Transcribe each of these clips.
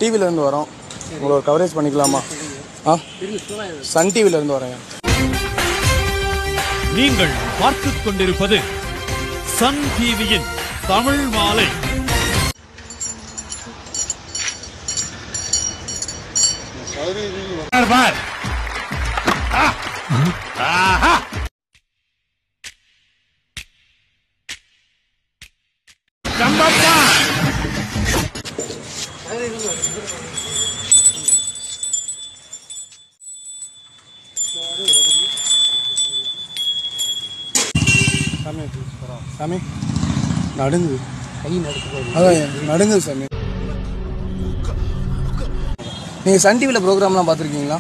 டிவில இருந்து வரோம், உங்களை கவரேஜ் பண்ணிக்கலாமா? சன் டிவில இருந்து வரேன். நீங்கள் பார்த்துக் கொண்டிருப்பது சன் டிவியின் தமிழ் மாலை. சாமி நடுங்குது, அதான் நடுங்குது சாமி. நீங்கள் சன் டிவியில் ப்ரோக்ராம்லாம் பார்த்துருக்கீங்களா?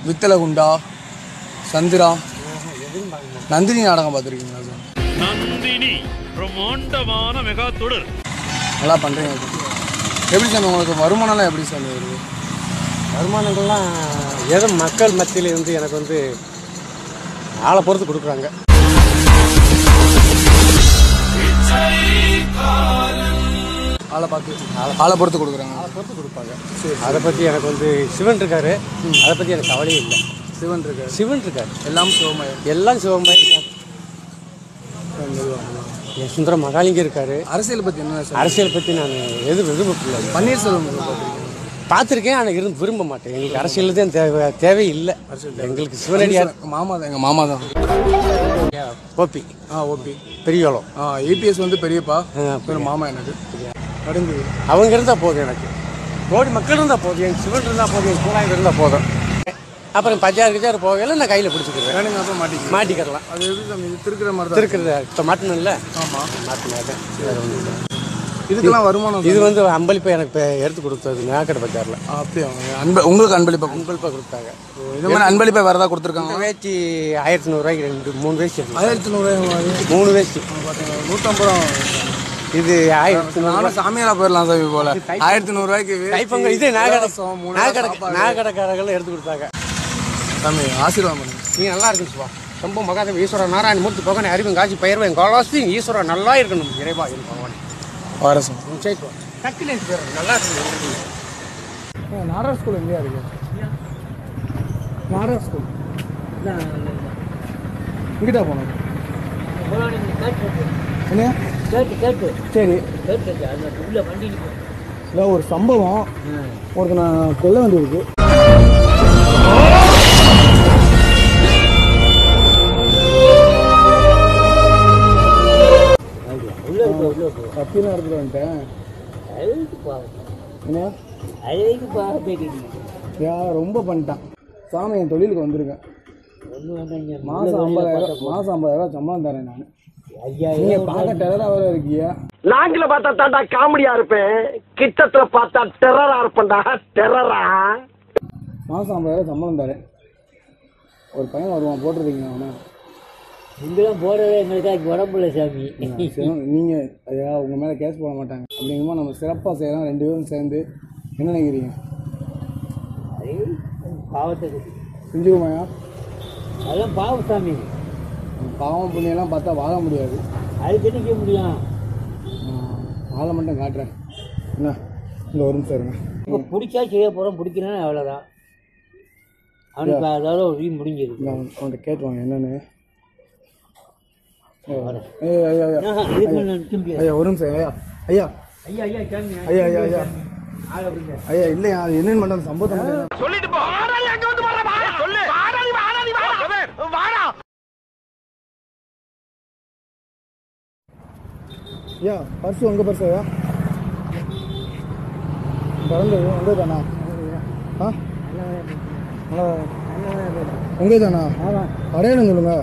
வித்தல குண்டா, சந்திரா, நந்தினி நாடகம் பார்த்துருக்கீங்களா சார்? நந்தினி பிரம்மாண்டமான மெகா தொடர் நல்லா பண்ணுறீங்க. எப்படி சாமி உங்களுக்கு வருமானம்லாம் எப்படி சாமி வருது? வருமானங்கள்லாம் ஏதோ மக்கள் மத்தியில் இருந்து எனக்கு வந்து ஆளை பொறுத்து கொடுக்குறாங்க. ஆளை பொறுத்து கொடுக்குறாங்க. ஆளை பொறுத்து கொடுப்பாங்க. அதை பற்றி எனக்கு வந்து சிவன் இருக்காரு, அதை பற்றி எனக்கு கவலையே இல்லை. சிவன் இருக்காரு, எல்லாம் சிவமய, எல்லாம் சிவமய. என் சுந்தர மகாலிங்க இருக்காரு. அரசியல் பற்றி என்ன? அரசியல் பற்றி நான் எதுவும் விரும்பல. பன்னீர்செல்வம் பார்த்துருக்கேன், ஆனால் இருந்து விரும்ப மாட்டேன். எங்களுக்கு அரசியல் தான் தேவையில்லை. எங்களுக்கு சிவனடியார் மாமா தான், எங்கள் மாமா தான். OP OP பெரியவளம். ஏபிஎஸ் வந்து பெரியப்பா, மாமா எனக்கு நடுங்குது. அவங்க இருந்தால் போதும், எனக்கு கோடி மக்கள் இருந்தால் போதும், என் சிவன் இருந்தால் போதும், என் கூடாயம் இருந்தால் போதும். அப்புறம் பஜாருக்கு போகல நான் கையில் பிடிச்சிக்கிறேன். அப்புறம் மாட்டிக்கிறலாம். அது எப்படி திருக்கிற மாதிரி தான் திருக்கிறது. இப்போ மாட்டணும் இல்லை? ஆமாம், மாட்டினேன். இதுக்கெல்லாம் வருமானம். இது வந்து அன்பளிப்பை எனக்கு எடுத்து கொடுத்தது மேக்கடை பஜாரில். அப்படியா? உங்களுக்கு அன்பளிப்பை கொடுத்தாங்க. இது மாதிரி அன்பளிப்பை வேறு ஏதாவது கொடுத்துருக்காங்க? வேஷ்டி 1100 3 வேஷ்டி. 1100 3 வேஷ்டி. பார்த்தீங்கன்னா 150 ரூபா. இது 1100. சாமியாரா போயிடலாம் சாமி போல. 1100 கைப்பங்க. இது நாகடைக்காரர்கள் எடுத்து கொடுத்தாங்க. சாமி ஆசீர்வாதம் பண்ணுங்க. நீ நல்லா இருக்கணும் சிவா. சம்பவ மகாதேவ ஈஸ்வர நாராயண மூர்த்தி பகவான் அறிவும் காட்சி பயிர்வேன் கோலாசி ஈஸ்வரா நல்லா இருக்கணும். இறைவா என் பகவான் வாரசம் டக்குனு நல்லா இருக்கு. நாடர் ஸ்கூல் எங்கேயா இருக்கு? நாடர் ஸ்கூல் இங்கிட்ட போனோம். என்ன? சரி, இல்லை ஒரு சம்பவம், ஒருத்தர் நான் கொல்ல வேண்டியிருக்கு. கத்தினா எடுத்துட்டு வந்துட்டேன். ரொம்ப பண்ணிட்டான் சாமி. என் தொழிலுக்கு வந்திருக்கேன். மாதம் 50,000 சம்பளம் தரேன் நான். நீங்க பார்க்க டெரரா வர இருக்கீங்க. நாங்கள பார்த்தா தாண்டா காமெடியா இருப்பேன், கிட்டத்துல பார்த்தா டெரரா இருப்பேன்டா. டெரரா. மாதம் 50,000 சம்பளம் தரேன். ஒரு பையன் வருவான், போட்டிருக்கீங்க அவனை. இங்கெல்லாம் போறதே எங்களுக்கு உடம்புல சாமி. நீங்கள் ஐயா உங்கள் மேலே கேஸ் போட மாட்டாங்க. அப்படிங்கும்போது நம்ம சிறப்பாக செய்யலாம். 2 பேரும் சேர்ந்து என்ன நினைக்கிறீங்க? பாவத்தை செஞ்சுருமாயா? அதெல்லாம் பாவம் சாமி. பாவம் புண்ணியெல்லாம் பார்த்தா வாழ முடியாது. அது திணிக்க முடியும். வாழ மட்டும் காட்டுறேன். என்ன இந்த ஒரு நிமிஷம் இருங்க. இப்போ பிடிச்சா செய்ய போகிறோம், பிடிக்கணும்னு அவ்வளோதான். அவனுக்கு அதாவது ஒரு முடிஞ்சிருக்கு. அவன்கிட்ட கேட்டுவாங்க என்னன்னு. ஐயா ஒரு நிமிஷம். ஐயா இல்லையா, அது என்னன்னு மட்டும் சம்பவத்தை சொல்லிட்டு போ. சொல்லு. ஐயா பர்ஸு உங்க பர்ஸ் ஐயா பிறந்தது உங்க தானா? உங்க தானா? அடையாளம் சொல்லுங்க.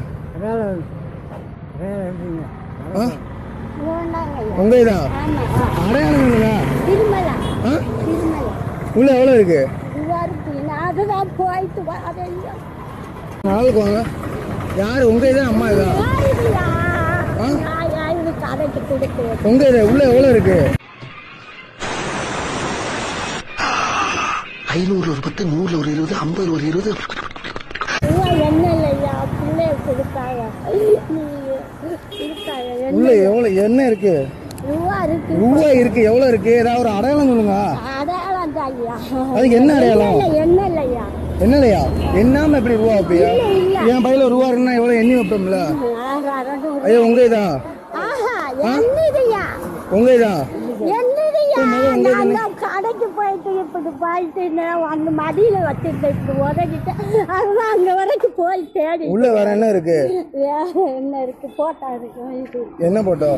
உங்க தான் அடையாளம் சொல்லுங்க. உள்ள எவ்வளோ இருக்கு? நாளைக்கு வாங்க. யாரு உங்க இதான் அம்மா இதான்? உங்க இது உள்ள எவ்வளோ இருக்கு? 500 ஒரு 10, 100 ஒரு 20, 50 ஒரு 20. உள்ள எவ்வளோ என்ன இருக்கு? ரூபா இருக்கு. எவ்வளவு இருக்கு? ஏதாவது ஒரு அடையாளம் சொல்லுங்க. அடையாளம் தான் ஐயா. அதுக்கு என்ன அடையாளம்? என்ன இல்லையா? என்னலையா? என்னாம எப்படி ரூபா வைப்பியா? என் பையில ரூபா இருக்குன்னா எவ்வளவு எண்ணி வைப்போம்ல. ஐயோ உங்க இதான் உங்க இதான் கடைக்கு போயிட்டு இப்படி போயிட்டு அந்த மடியில வச்சுட்டு இப்படி உதகிட்டு அதுதான் அங்க வரைக்கும் போய் தேடி. உள்ள வேற என்ன இருக்கு? என்ன இருக்கு? போட்டோ இருக்கு. என்ன போட்டோ?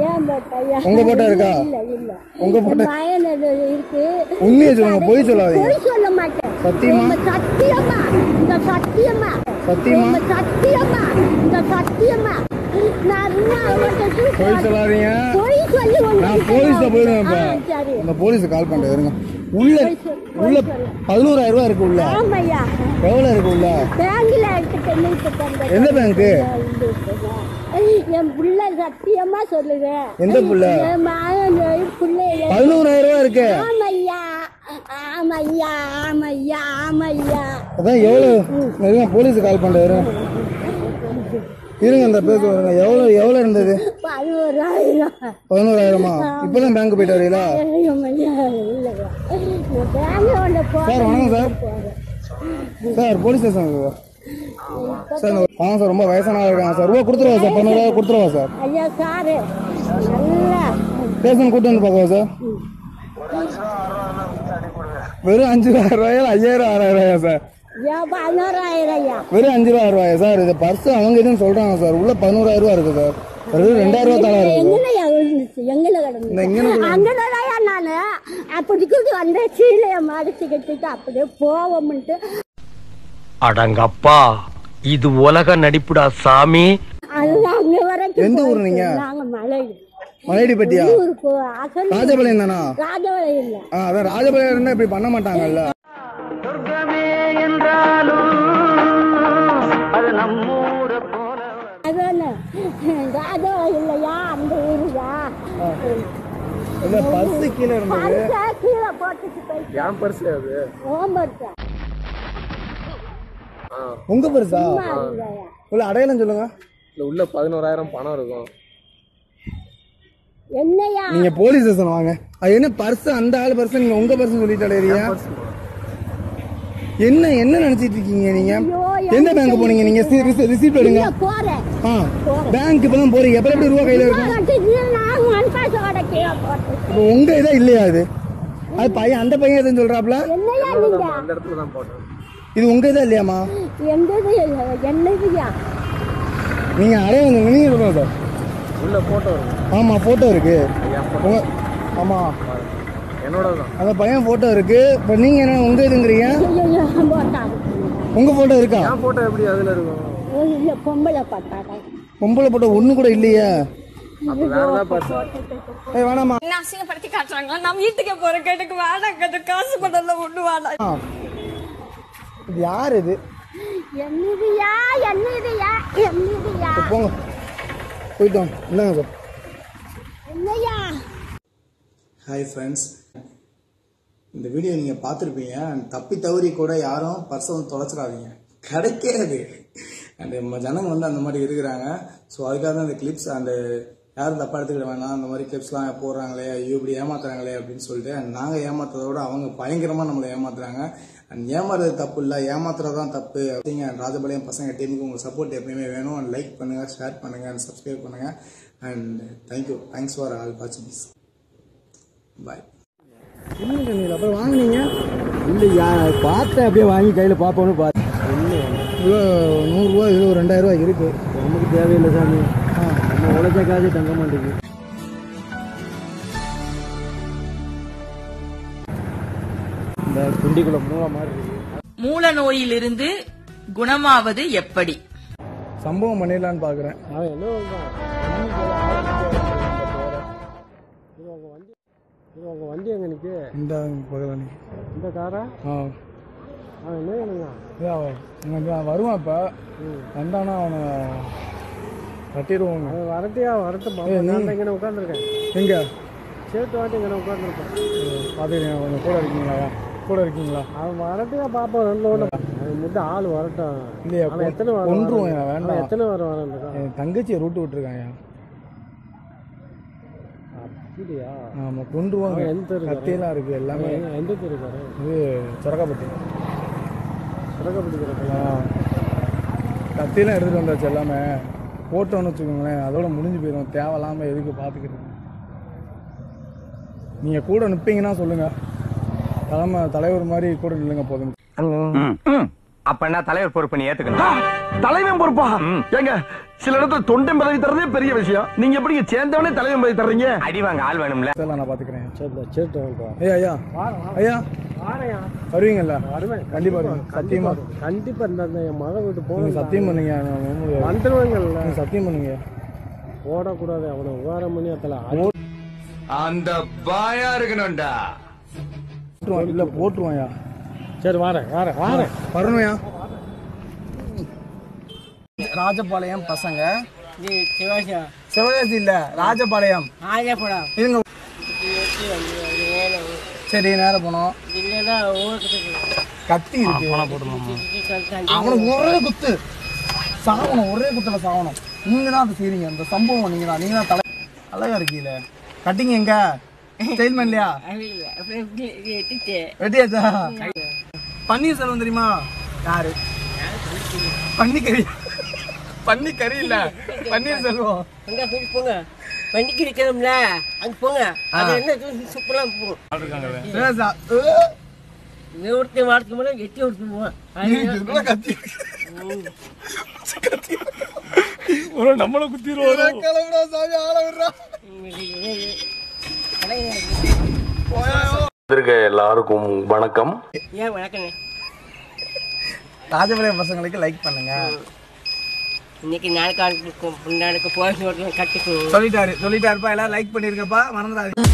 ஏன் போட்டோ? உங்க போட்டோ இருக்கா? இல்ல இல்ல. உங்க போட்டோ மயன் இருக்கு. உண்மையை சொல்லுங்க, பொய் சொல்லாதீங்க. பொய் சொல்ல மாட்டேன். சத்தியமா? சத்தியமா. இந்த சத்தியமா. சத்தியமா? சத்தியமா. இந்த சத்தியமா. நான் பொய் சொல்லாதீங்க. பொய் சொல்லி நான் போலீஸ்ல போயிருவேன்ப்பா. அந்த போலீஸ் கால் பண்ணிட்டு இருங்க. உள்ள 11,000 ரூபாய் இருக்கு உள்ள. ஆமாய்யா. எவ்வளவு இருக்கு உள்ள? பேங்க்ல எடுத்து. எந்த பேங்க்? என் புள்ள சத்தியமா சொல்லுவேன். எந்த புள்ள? என் மகன் புள்ள 11,000 ரூபாய் இருக்கு. ஆமையா ஆமையா ஆமையா ஆமையா. அதான் எவ்வளவு? போலீஸ் கால் பண்ணிட்டு இருங்க. அந்த பேச வருங்க. எவ்வளவு இருந்தது? 11,000. இப்பதான் பேங்க் போயிட்டு வரீங்களா? சார் வணக்கம் sir. Sir police station sir. வாங்க சார். ரொம்ப வயசானவங்க இருக்காங்க சார். ரூபா கொடுத்துருவா சார். 11,000 கொடுத்துருவா சார். ஐயா சாரு ஸ்டேஷன் கூட்டு வந்து பார்க்கவா சார்? வெறும் 5,000 ரூபாயா? 5,000 6,000 சார்? வெறும் 5,000 ரூபாயா சார்? இது பர்ஸ் அவங்க இதுன்னு சொல்றாங்க சார். உள்ள 11,000 ரூபாய் இருக்கு சார். 2,000 ரூபாய் தானே இருக்கு. நானு அப்படி கூட்டி வந்த சீலைய மடிச்சுக்கிட்டு அப்படியே போவோம்ட்டு. அடங்கப்பா, இது உலக நடிப்புடா சாமி. அதுதான் அங்க வரைக்கும். எந்த ஊர் நீங்க? நாங்க மலையடிப்பட்டியா? ராஜபாளையம் தானா? ராஜபாளையம் இல்ல. அதான் ராஜபாளையம் இருந்தா இப்படி பண்ண மாட்டாங்கல்ல. ராஜபாளையம் இல்லையா? அந்த ஊருதா. பர்ஸ் கீழே இருந்தது. கீழே போட்டுட்டு போயிட்டு. என் பர்ஸ் அது. ஓம் பர்ஸ். உங்க பர்ஸா? உள்ள அடையாளம் சொல்லுங்க. உள்ள 11,000 பணம் இருக்கும். என்னையா? நீங்க போலீஸ் ஸ்டேஷன் வாங்க. அது என்ன பர்ஸ்? அந்த ஆள் பர்ஸ் நீங்க உங்க பர்ஸ் சொல்லிட்டு அலையறீங்க. என்ன நினைச்சிட்டு இருக்கீங்க நீங்க? எந்த பேங்க் போனீங்க நீங்க? ரிசீப்ட் எடுங்க. பேங்க் இப்பதான் போறீங்க. எப்ப எப்படி ரூபா கையில இருக்கும்? உங்க இதா இல்லையா? அது பையன், அந்த பையன் எதுன்னு சொல்றாப்ல. இது உங்க இதா இல்லையாமா? நீங்க அடையாளம் நீங்க சொல்லுங்க சார். உள்ள போட்டோ இருக்கு. ஆமா போட்டோ இருக்கு. ஆமா என்னோட தான். அந்த பையன் போட்டோ இருக்கு. இப்ப நீங்க என்ன உங்க இதுங்கறீங்க? உங்க போட்டோ இருக்கா? என் போட்டோ எப்படி அதுல இருக்கும்? பொம்பளை போட்டோ ஒண்ணு கூட இல்லையா? வேணாமா? என்ன அசிங்கப்படுத்தி காட்டுறாங்களா? நான் வீட்டுக்கு போற கேட்டுக்கு வேணாங்க. காசு பணம்ல ஒண்ணு வேணாம். இது யார் இது? என்னியா போங்க போயிட்டோம். என்னங்க சார்? என்னையா? ஹாய் ஃப்ரெண்ட்ஸ், இந்த வீடியோ நீங்கள் பார்த்துருப்பீங்க. தப்பி தவறி கூட யாரும் பர்ஸை வந்து தொலைச்சிடாதீங்க, கிடைக்காது. அண்டு ஜனங்க வந்து அந்த மாதிரி இருக்கிறாங்க. ஸோ அதுக்காக தான் இந்த கிளிப்ஸ். அண்டு யாரும் தப்பாக எடுத்துக்கிட வேணாம். அந்த மாதிரி கிளிப்ஸ்லாம் போடுறாங்களே, ஐயோ இப்படி ஏமாத்துறாங்களே அப்படின்னு சொல்லிட்டு. நாங்கள் ஏமாத்துறதோட அவங்க பயங்கரமாக நம்மளை ஏமாத்துறாங்க. அண்ட் ஏமாறுறது தப்பு இல்லை, ஏமாத்துறது தான் தப்பு. அப்படிங்க ராஜபாளையம் பசங்க டீமுக்கு உங்கள் சப்போர்ட் எப்பயுமே வேணும். அண்ட் லைக் பண்ணுங்கள், ஷேர் பண்ணுங்கள், அண்ட் சப்ஸ்கிரைப் பண்ணுங்கள். அண்ட் தேங்க்ஸ் ஃபார் ஆல் வாட்சிங் திஸ். பாய். என்ன சொன்னீங்க அப்புறம் வாங்கினீங்க? இல்லையா, பார்த்தேன் அப்படியே வாங்கி கையில் பார்ப்போன்னு பார்த்தேன். இவ்வளோ 100 ரூபா, இது 2,000 ரூபாய் இருக்கு. நமக்கு தேவையில்லை சாமி. நம்ம உழைச்ச காசு தங்க மாட்டேங்குது. இந்த குண்டிக்குள்ள மூளை மாதிரி இருக்கு. மூல நோயிலிருந்து குணமாவது எப்படி? சம்பவம் பண்ணிடலான்னு பாக்குறேன். அவன் என்ன உங்க வண்டி எங்க நிற்கு? இந்த பக்கத்தில் நிற்கு. இந்த காரா? அவன் என்ன வேணுங்க? வருவான் இப்போ. வந்தானா அவனை கட்டிடுவோம். அவன் வரட்டும். இங்கே உட்காந்துருக்கேன். எங்க சேர்த்து வாட்டி இங்கே உட்காந்துருக்கேன். பார்த்துக்கிறேன். கொஞ்சம் கூட இருக்கீங்களா? அவன் வரட்டையா பார்ப்போம். அவன் மட்டும் ஆள் வரட்டும். இல்லையா எத்தனை வரும்? ஒன்றும் வேண்டாம். எத்தனை வரும்? என் தங்கச்சியை ரூட்டு விட்டுருக்காங்க. ஆமாம் கொண்டுருவாங்க. கத்தியெல்லாம் இருக்குது எல்லாமே. எந்த தெரு சார்? இது சொரக்காப்பட்டி. கத்தியெல்லாம் எடுத்துகிட்டு வந்தாச்சு எல்லாமே. போட்டோன்னு வச்சுக்கோங்களேன், அதோட முடிஞ்சு போயிடும். தேவையில்லாமல் எதுக்கு பார்த்துக்கிட்டு. நீங்கள் கூட நிற்பீங்கன்னா சொல்லுங்கள். தலைவர் மாதிரி கூட நில்லுங்க போதும். அப்ப என்ன தலைவர் பொறுப்பு நீ ஏத்துக்கணும்? தலைவன் பொறுப்பா? ஏங்க சில இடத்துல தொண்டன் பதவி தரதே பெரிய விஷயம். நீங்க எப்படி சேர்ந்தவனே தலைவன் பதவி தர்றீங்க? அடிவாங்க ஆள் வேணும்ல. நான் பாத்துக்கிறேன். ஐயா ஐயா வருவீங்கல்ல? கண்டிப்பா சத்தியமா கண்டிப்பா இந்த என் மகன் வீட்டு போக சத்தியம் பண்ணுங்க. வந்துடுவாங்கல்ல, சத்தியம் பண்ணுங்க. ஓடக்கூடாது. அவனை உகாரம் பண்ணி அத்தல அந்த பாயா இருக்கணும்டா. இல்ல போட்டுருவாயா? சரி வாரேன் வரணும்யா. ராஜபாளையம் பசங்க. சிவகாசி இல்ல, ராஜபாளையம். இருங்க. சரி நேரம் போனோம். கத்தி இருக்கு. அவனுக்கு ஒரே குத்து சாகணும். ஒரே குத்துல சாகணும். நீங்க தான் அதை செய்றீங்க. இந்த சம்பவம் நீங்க தான் தலை. அழகா இருக்கீல. கட்டிங்க எங்க ஸ்டைல்மேன் இல்லையா? வெட்டியாச்சா? பன்னீர் செல்வம் தெரியுமா? யாரு? பன்னிக்கறி இல்ல, பன்னீர் செல்வம். போங்க வண்டிக்கு இருக்கணும்ல, அங்க போங்க. அது என்ன சூப்பரா போகும். ஒருத்தி வாரத்துக்கு மேலே எட்டி ஒருத்துவோம். நம்மள குத்திடுவோம். எல்லாருக்கும் வணக்கம். ஏன் வணக்கம். ராஜபாளையம் பசங்களுக்கு லைக் பண்ணுங்க. இன்னைக்கு நாளைக்கு போய் கட்டிக்கணும். சொல்லிட்டாருப்பா. எல்லாரும் லைக் பண்ணிருக்கப்பா, மறந்துடாதீங்க.